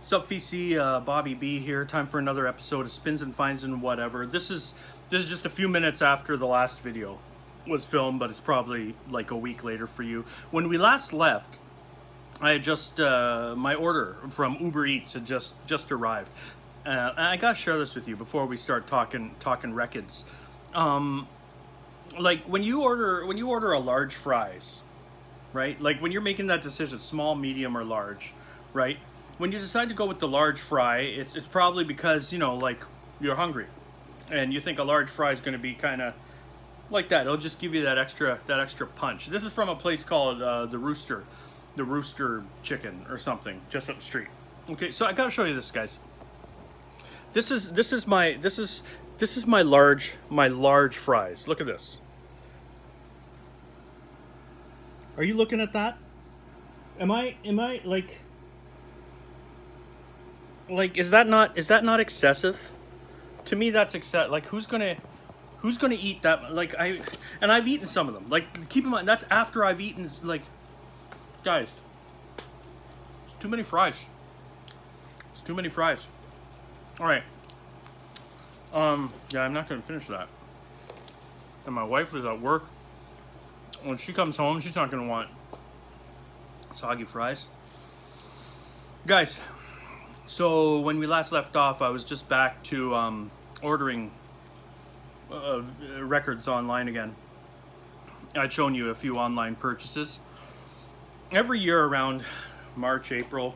Sup VC, Bobby B here. Time for another episode of Spins and Finds and Whatever. This is just a few minutes after the last video was filmed, but it's probably like a week later for you. When we last left, I had just my order from Uber Eats had just arrived. And I gotta share this with you before we start talking records. Like when you order a large fries, right? Like when you're making that decision, small, medium, or large, right? When you decide to go with the large fry, it's probably because, you know, like you're hungry and you think a large fry is going to be kind of like that. It'll just give you that extra punch. This is from a place called the Rooster Chicken or something, just up the street. Okay, so I got to show you this, guys. This is my large fries. Look at this. Are you looking at that? Am I like, is that not excessive? To me, that's excessive. Like, who's gonna eat that? Like, I've eaten some of them. Like, keep in mind, that's after I've eaten. Like, guys, it's too many fries. It's too many fries. All right. Yeah, I'm not gonna finish that. And my wife is at work. When she comes home, she's not gonna want soggy fries, guys. So when we last left off, I was just back to ordering records online again. I'd shown you a few online purchases. Every year around March, April,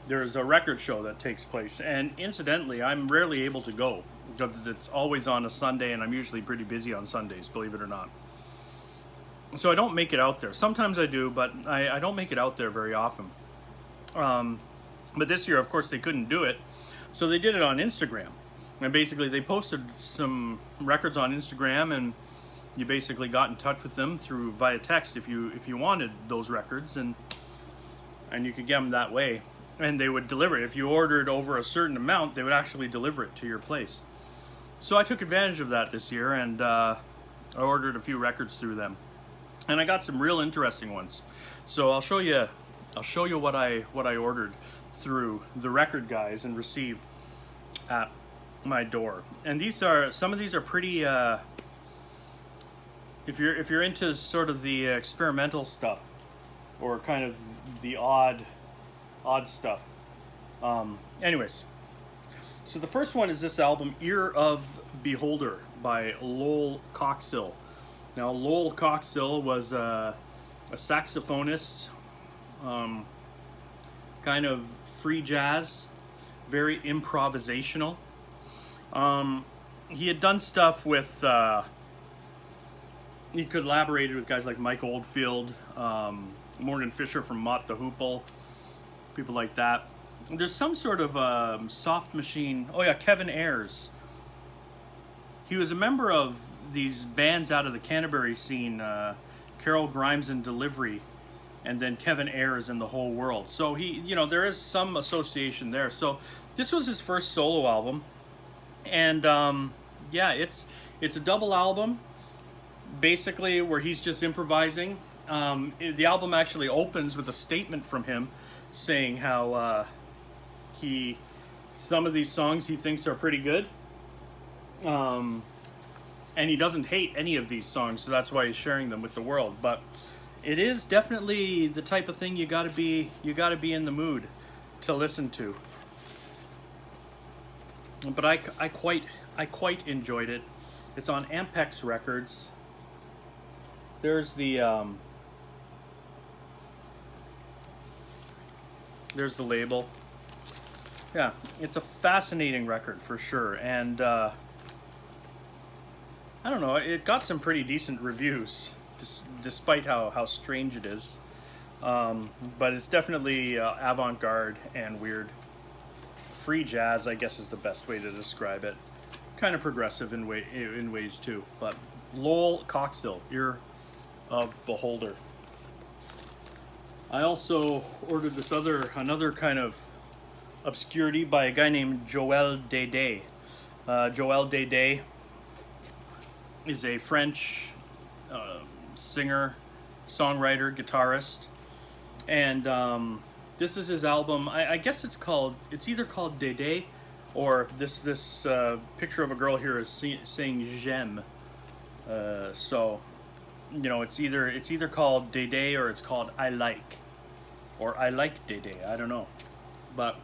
there's a record show that takes place. And incidentally, I'm rarely able to go because it's always on a Sunday, and I'm usually pretty busy on Sundays, believe it or not. So I don't make it out there. Sometimes I do, but I don't make it out there very often. But this year, of course, they couldn't do it, so they did it on Instagram. And basically, they posted some records on Instagram, and you basically got in touch with them via text if you wanted those records, and you could get them that way. And they would deliver it. If you ordered over a certain amount, they would actually deliver it to your place. So I took advantage of that this year, and I ordered a few records through them, and I got some real interesting ones. So I'll show you what I ordered through the record guys and received at my door. And some of these are pretty if you're into sort of the experimental stuff or kind of the odd stuff. Anyways, so the first one is this album, Ear of Beholder by Lowell Coxill. Now, Lowell Coxill was a saxophonist, kind of free jazz, very improvisational. He had done stuff with, he collaborated with guys like Mike Oldfield, Morgan Fisher from Mott the Hoople, people like that. There's some sort of soft machine. Oh yeah, Kevin Ayers. He was a member of these bands out of the Canterbury scene, Carol Grimes and Delivery, and then Kevin Ayers and The Whole World. So there is some association there. So this was his first solo album, and yeah, it's a double album, basically, where he's just improvising. The album actually opens with a statement from him saying how some of these songs he thinks are pretty good, and he doesn't hate any of these songs, so that's why he's sharing them with the world. But it is definitely the type of thing you gotta be in the mood to listen to. But I quite enjoyed it. It's on Ampex Records. There's the label. Yeah, it's a fascinating record for sure, and I don't know, it got some pretty decent reviews, despite how strange it is. But it's definitely avant-garde and weird. Free jazz, I guess, is the best way to describe it. Kind of progressive in ways too. But Lowell Coxill, Ear of Beholder. I also ordered another kind of obscurity by a guy named Joelle Day. Joelle Day is a French singer, songwriter, guitarist, and This is his album. I guess it's either called Dédé, or this picture of a girl here is saying J'aime. So, you know, it's either called Dédé or it's called I Like, or I Like Dédé. I don't know, but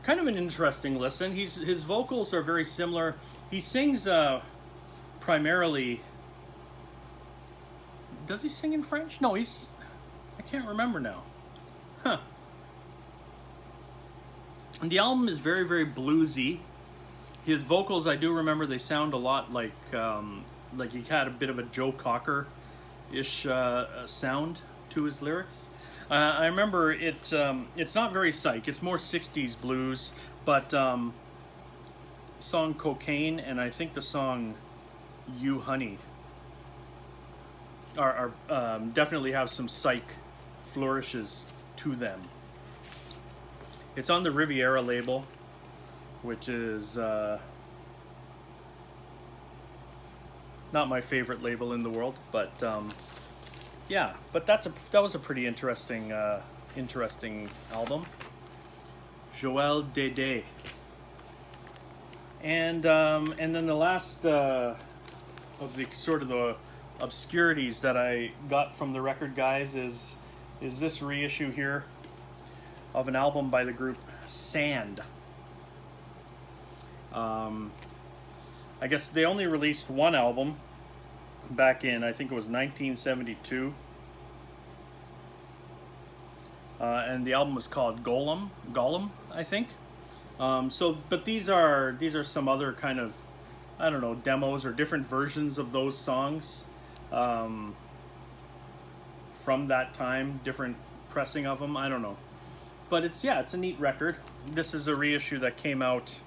kind of an interesting listen. His vocals are very similar. He sings primarily. Does he sing in French? No, I can't remember now. Huh. And the album is very, very bluesy. His vocals, I do remember, they sound a lot like he had a bit of a Joe Cocker-ish sound to his lyrics. I remember it's not very psych. It's more 60s blues, but song Cocaine and I think the song You Honey are definitely have some psych flourishes to them. It's on the Riviera label, which is not my favorite label in the world, but yeah. But that was a pretty interesting album. Joelle Dédé. And then the last of the sort of the obscurities that I got from the record guys is this reissue here of an album by the group Sand. I guess they only released one album back in, I think it was 1972. And the album was called Gollum, I think. But these are some other kind of, I don't know, demos or different versions of those songs from that time, different pressing of them. I don't know, but it's a neat record. This is a reissue that came out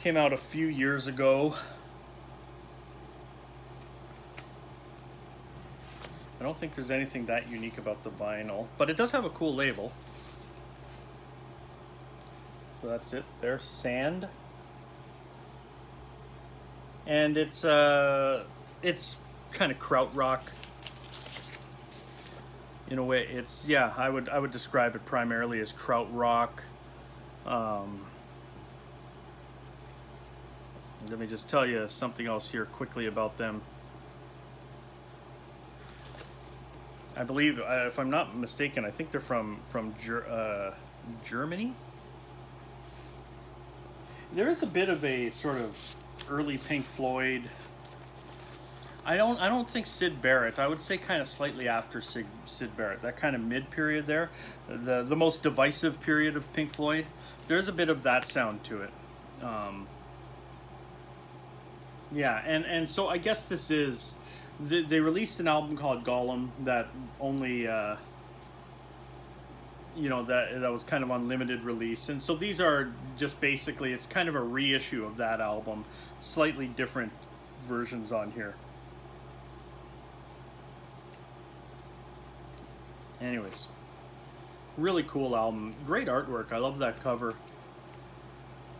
a few years ago. I don't think there's anything that unique about the vinyl, but it does have a cool label. So that's it. There's Sand. And it's kind of krautrock in a way. It's I would describe it primarily as krautrock. Let me just tell you something else here quickly about them. I believe, if I'm not mistaken, I think they're from Germany. There is a bit of a sort of early Pink Floyd. I don't think Syd Barrett. I would say kind of slightly after Syd Barrett. That kind of mid period there, the most divisive period of Pink Floyd. There's a bit of that sound to it. And so I guess this is. They released an album called Gollum that only, that was kind of on limited release. And so these are just basically, it's kind of a reissue of that album, slightly different versions on here. Anyways, really cool album, great artwork. I love that cover.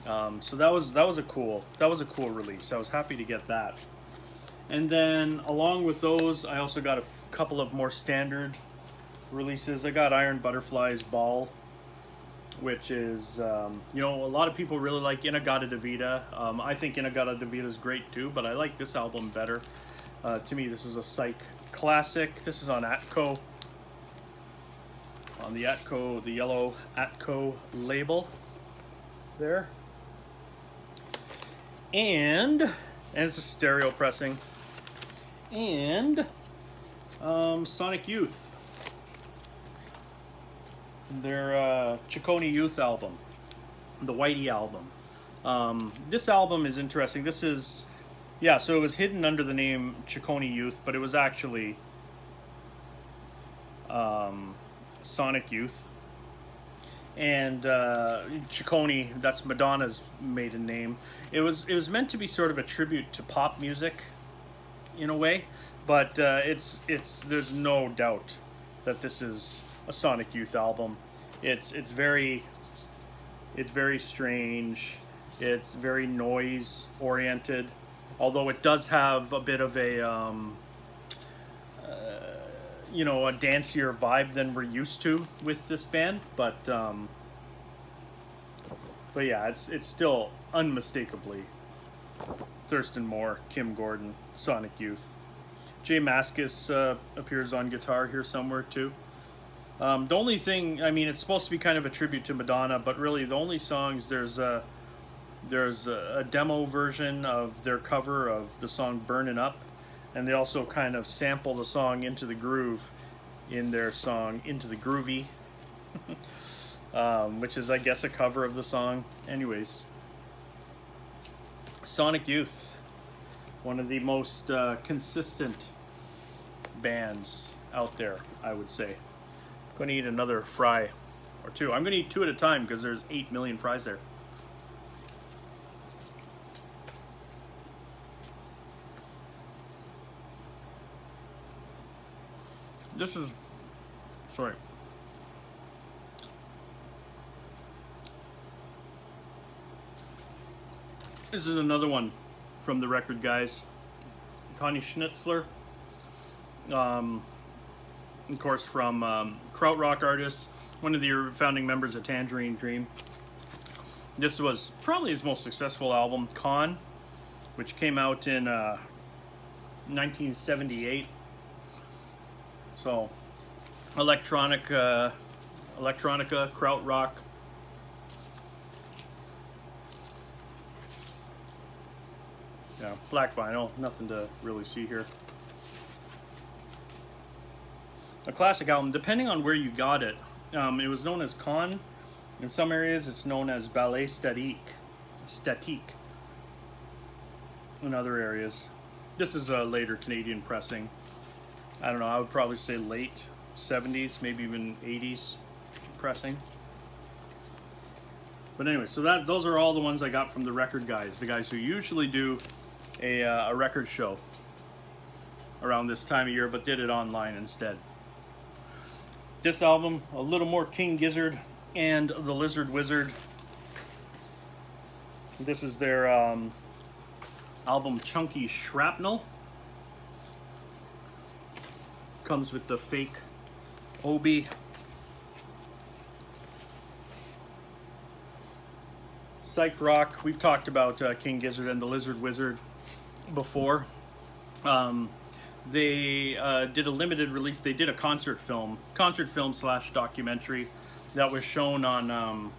So that was a cool release. I was happy to get that. And then along with those, I also got a couple of more standard releases. I got Iron Butterfly's Ball, which is, a lot of people really like In-A-Gadda-Da-Vida. I think In-A-Gadda-Da-Vida is great too, but I like this album better. To me, this is a psych classic. This is on Atco. On the Atco, the yellow Atco label there. And it's a stereo pressing. And Sonic Youth, their Ciccone Youth album, the Whitey album. This album is interesting. This is, so it was hidden under the name Ciccone Youth, but it was actually Sonic Youth. And Ciccone, that's Madonna's maiden name. It was meant to be sort of a tribute to pop music, in a way, but there's no doubt that this is a Sonic Youth album. It's very strange. It's very noise oriented, although it does have a bit of a you know, a dancier vibe than we're used to with this band, but yeah, it's still unmistakably Thurston Moore, Kim Gordon, Sonic Youth. Jay Mascis appears on guitar here somewhere too. The only thing, I mean, it's supposed to be kind of a tribute to Madonna, but really the only songs, there's a demo version of their cover of the song Burnin' Up, and they also kind of sample the song Into the Groove in their song Into the Groovy, which is, I guess, a cover of the song. Anyways, Sonic Youth, one of the most consistent bands out there, I would say. I'm going to eat another fry or two. I'm going to eat 2 at a time because there's 8 million fries there. This is, sorry. This is another one from the record guys. Connie Schnitzler, of course, from Krautrock artists, one of the founding members of Tangerine Dream. This was probably his most successful album, Con, which came out in 1978. So, electronica, Krautrock. Yeah, black vinyl, nothing to really see here. A classic album, depending on where you got it. It was known as Con. In some areas, it's known as Ballet Statique. In other areas. This is a later Canadian pressing. I don't know, I would probably say late 70s, maybe even 80s pressing. But anyway, so those are all the ones I got from the record guys, the guys who usually do a record show around this time of year, but did it online instead. This album, a little more King Gizzard and the Lizard Wizard. This is their album Chunky Shrapnel. Comes with the fake Obi. Psych rock. We've talked about King Gizzard and the Lizard Wizard before. They did a limited release. They did a concert film / documentary that was shown on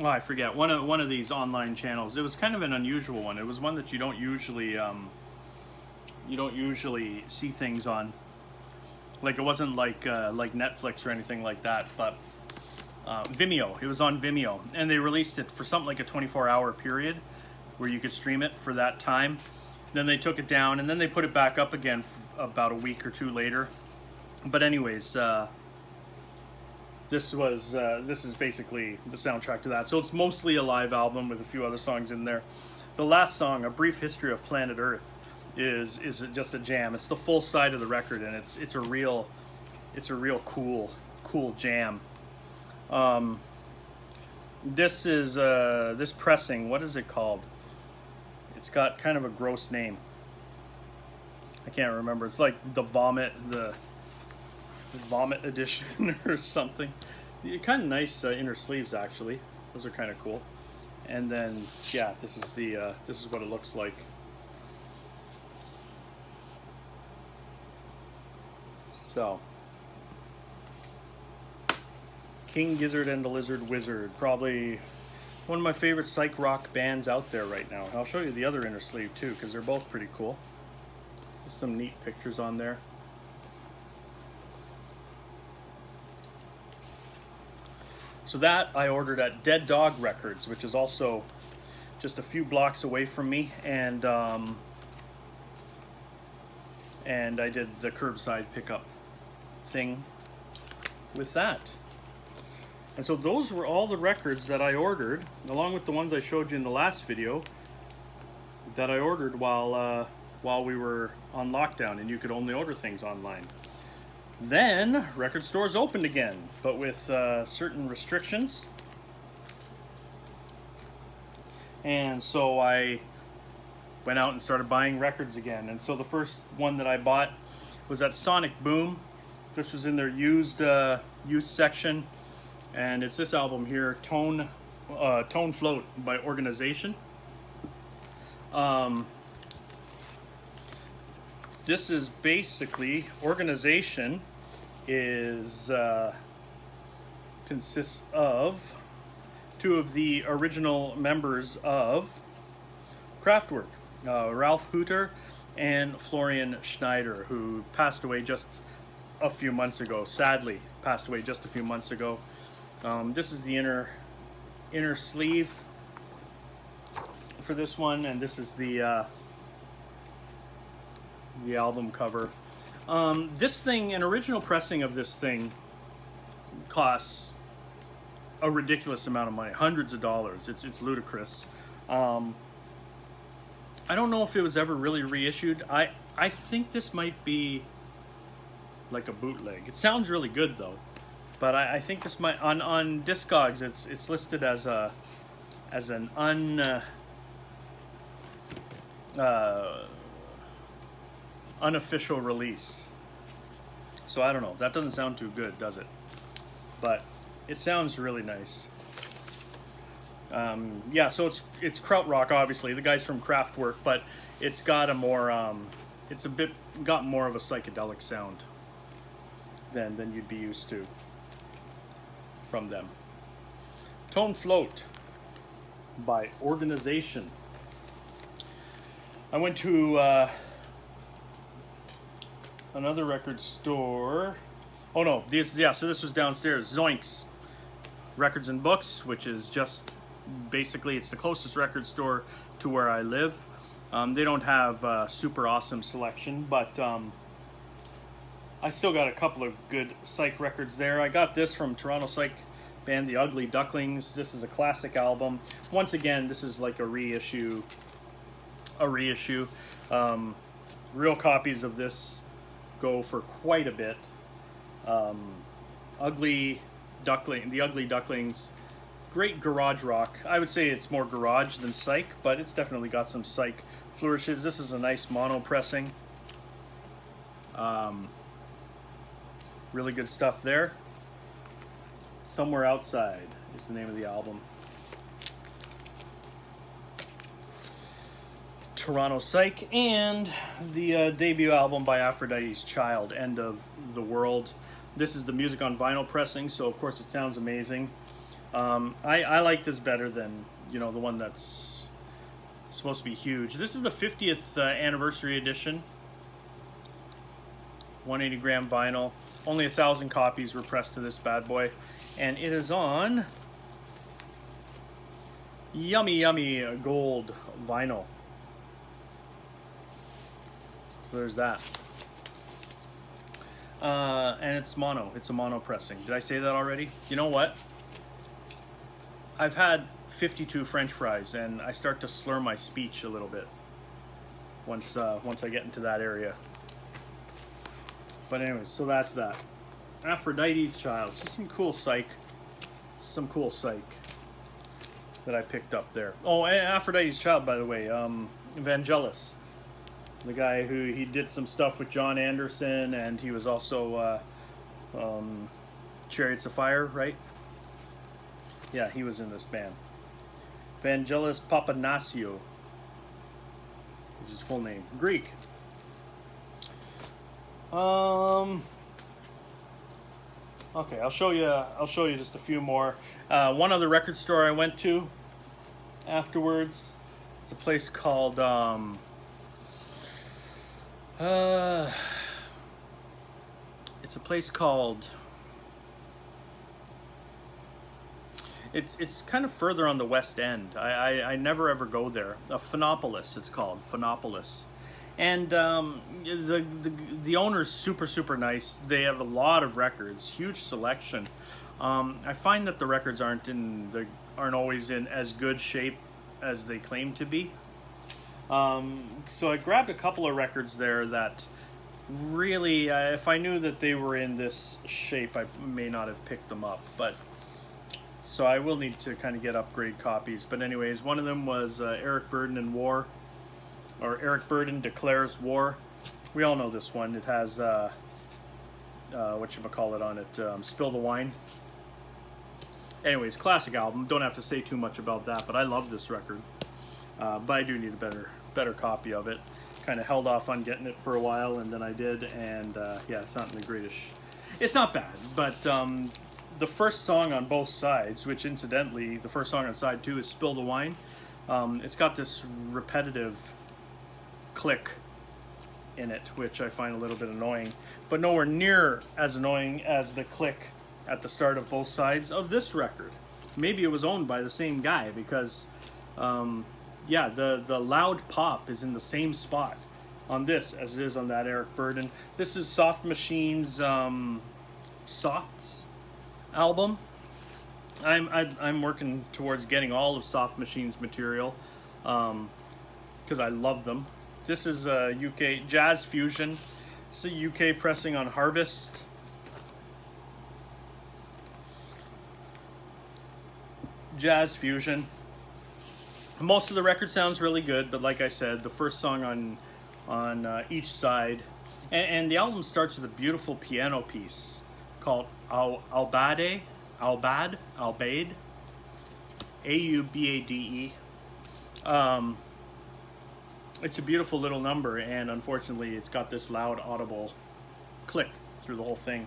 I forget, one of these online channels. It was kind of an unusual one. It was one that you don't usually see things on. Like, it wasn't like Netflix or anything like that, but Vimeo. It was on Vimeo, and they released it for something like a 24-hour period where you could stream it for that time. Then they took it down, and then they put it back up again about a week or two later. But anyways, this is basically the soundtrack to that. So it's mostly a live album with a few other songs in there. The last song, A Brief History of Planet Earth, is just a jam. It's the full side of the record, and it's a real cool jam. This is this pressing. What is it called? It's got kind of a gross name. I can't remember. It's like the Vomit edition or something. Kind of nice inner sleeves, actually. Those are kind of cool. And then, yeah, this is what it looks like. So, King Gizzard and the Lizard Wizard, probably one of my favorite psych rock bands out there right now. I'll show you the other inner sleeve too, because they're both pretty cool. There's some neat pictures on there. So that I ordered at Dead Dog Records, which is also just a few blocks away from me, and I did the curbside pickup thing with that. And so those were all the records that I ordered, along with the ones I showed you in the last video, that I ordered while we were on lockdown and you could only order things online. Then record stores opened again, but with certain restrictions. And so I went out and started buying records again. And so the first one that I bought was at Sonic Boom. This was in their used section, and it's this album here, Tone Float by Organization. This is basically, Organization is consists of two of the original members of Kraftwerk, Ralph Hooter and Florian Schneider, who passed away just a few months ago. Sadly, passed away just a few months ago. This is the inner sleeve for this one, and this is the album cover. This thing, an original pressing of this thing, costs a ridiculous amount of money, hundreds of dollars. It's ludicrous. I don't know if it was ever really reissued. I think this might be like a bootleg. It sounds really good though, but I think this might on Discogs it's listed as an unofficial release. So I don't know. That doesn't sound too good, does it? But it sounds really nice. Yeah, so it's krautrock, obviously. The guy's from Kraftwerk, but it's got a more got more of a psychedelic sound than you'd be used to from them. Tone Float by Organization. I went to another record store. Oh no, so this was downstairs. Zoinks Records and Books, which is just basically, it's the closest record store to where I live. They don't have a super awesome selection, but I still got a couple of good psych records there. I got this from Toronto psych band The Ugly Ducklings. This is a classic album. Once again, this is like a reissue. Real copies of this go for quite a bit. The Ugly Ducklings, great garage rock. I would say it's more garage than psych, but it's definitely got some psych flourishes. This is a nice mono pressing. Really good stuff there. Somewhere Outside is the name of the album. Toronto Psych, and the debut album by Aphrodites, Child, End of the World. This is the music on vinyl pressing, so of course it sounds amazing. I like this better than, the one that's supposed to be huge. This is the 50th anniversary edition. 180 gram vinyl. Only 1,000 copies were pressed to this bad boy. And it is on yummy gold vinyl. So there's that. And it's mono. It's a mono pressing. Did I say that already? You know what? I've had 52 French fries, and I start to slur my speech a little bit once I get into that area. But anyways, so that's that. Aphrodites, Child. So some cool psych that I picked up there. Oh, Aphrodites, Child, by the way. Vangelis, the guy who he did some stuff with John Anderson, and he was also Chariots of Fire, right? Yeah, he was in this band. Vangelis Papanasiou is his full name. Greek. Okay, I'll show you just a few more. One other record store I went to afterwards. It's a place called It's kind of further on the West End. I never ever go there. Phonopolis, it's called. Phonopolis. And the owner's super nice. They have a lot of records, huge selection. I find that the records aren't always in as good shape as they claim to be. So I grabbed a couple of records there that really, if I knew that they were in this shape, I may not have picked them up. But so I will need to kind of get upgrade copies. But anyways, one of them was Eric Burdon and War. or Eric Burdon Declares War. We all know this one. It has whatchamacallit on it, Spill the Wine. Anyways, classic album. Don't have to say too much about that, but I love this record. But I do need a better copy of it. Kind of held off on getting it for a while, and then I did, and yeah, it's not in the greatest. It's not bad, but the first song on both sides, which incidentally, the first song on side 2 is Spill the Wine. It's got this repetitive click in it, which I find a little bit annoying, but nowhere near as annoying as the click at the start of both sides of this record. Maybe it was owned by the same guy, because yeah, the loud pop is in the same spot on this as it is on that Eric Burdon. This is Soft Machine's Softs album. I'm working towards getting all of Soft Machine's material because I love them. This is UK Jazz Fusion. It's a UK pressing on Harvest. Jazz Fusion. Most of the record sounds really good, but like I said, the first song on each side, and the album starts with a beautiful piano piece called Aubade, Aubade, A-U-B-A-D-E. It's a beautiful little number, and unfortunately it's got this loud audible click through the whole thing,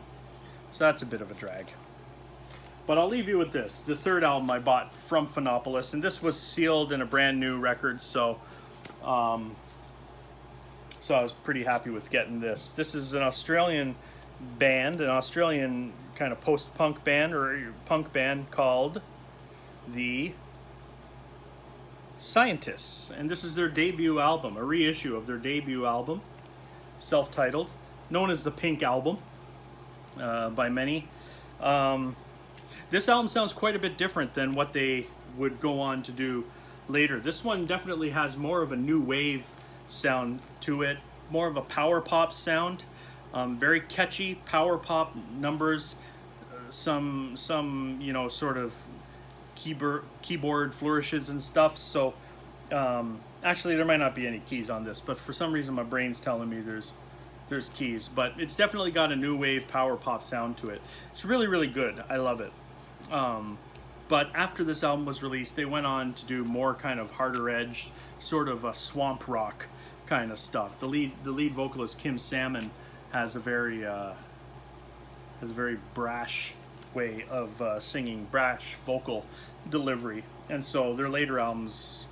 so that's a bit of a drag. But I'll leave you with this, the third album I bought from Phonopolis, and this was sealed in a brand new record, so I was pretty happy with getting this. This is an Australian band, an Australian kind of post-punk band, or punk band called The Scientists, and this is their debut album, a reissue of their debut album, self-titled, known as the Pink Album by many. This album sounds quite a bit different than what they would go on to do later. This one definitely has more of a new wave sound to it, more of a power pop sound, very catchy power pop numbers, some you know, sort of keyboard flourishes and stuff. So actually there might not be any keys on this, but for some reason my brain's telling me there's keys, but it's definitely got a new wave power pop sound to it. It's really, really good. I love it. But after this album was released, they went on to do more kind of harder edged, sort of a swamp rock kind of stuff. The lead vocalist Kim Salmon has a very brash way of singing, brash vocal delivery, and so their later albums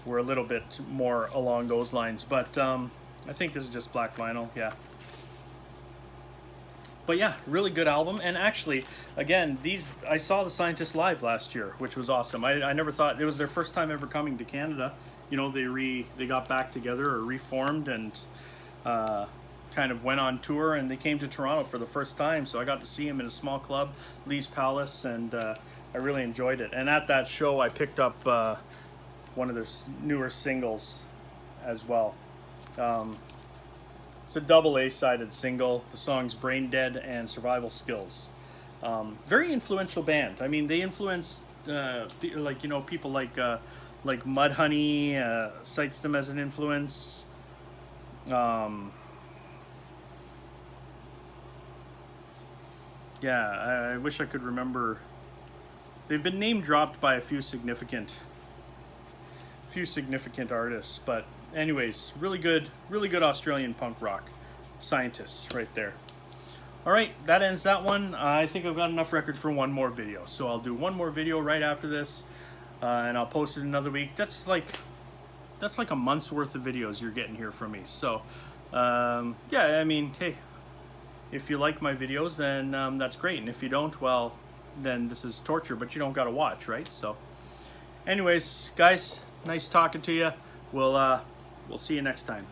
were a little bit more along those lines. But I think this is just black vinyl, yeah. But yeah, really good album. And actually, again, I saw the Scientists live last year, which was awesome. I never thought, it was their first time ever coming to Canada. You know, they got back together or reformed and kind of went on tour, and they came to Toronto for the first time. So I got to see them in a small club, Lee's Palace, and I really enjoyed it. And at that show, I picked up one of their newer singles as well. It's a double A-sided single. The songs Brain Dead and Survival Skills. Very influential band. I mean, they influenced like, you know, people like Mudhoney cites them as an influence. Yeah, I wish I could remember. They've been name dropped by a few significant artists, but anyways, really good Australian punk rock. Scientists right there. All right, that ends that one. I think I've got enough record for one more video, so I'll do one more video right after this, and I'll post it another week. That's like a month's worth of videos you're getting here from me. So yeah, I mean, hey, if you like my videos, then that's great, and if you don't, well, then this is torture, but you don't gotta watch, right? So anyways, guys, nice talking to you. We'll see you next time.